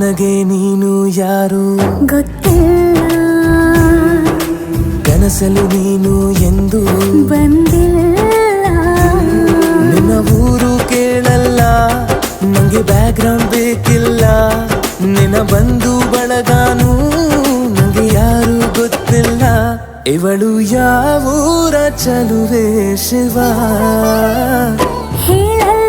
ನನಗೆ ನೀನು ಯಾರು ಗೊತ್ತಿಲ್ಲ, ಕನಸಲು ನೀನು ಎಂದು ಬಂದಿಲ್ಲ. ನಿನ್ನ ಊರು ಕೇಳಲ್ಲ, ನಂಗೆ ಬ್ಯಾಕ್ಗ್ರೌಂಡ್ ಬೇಕಿಲ್ಲ. ನಿನ್ನ ಬಂಧು ಬಳಗಾನು ನಂಗೆ ಯಾರು ಗೊತ್ತಿಲ್ಲ. ಇವಳು ಯಾವೂರ ಚಲುವೆ ಶಿವ ಹೇಳಲ್ಲ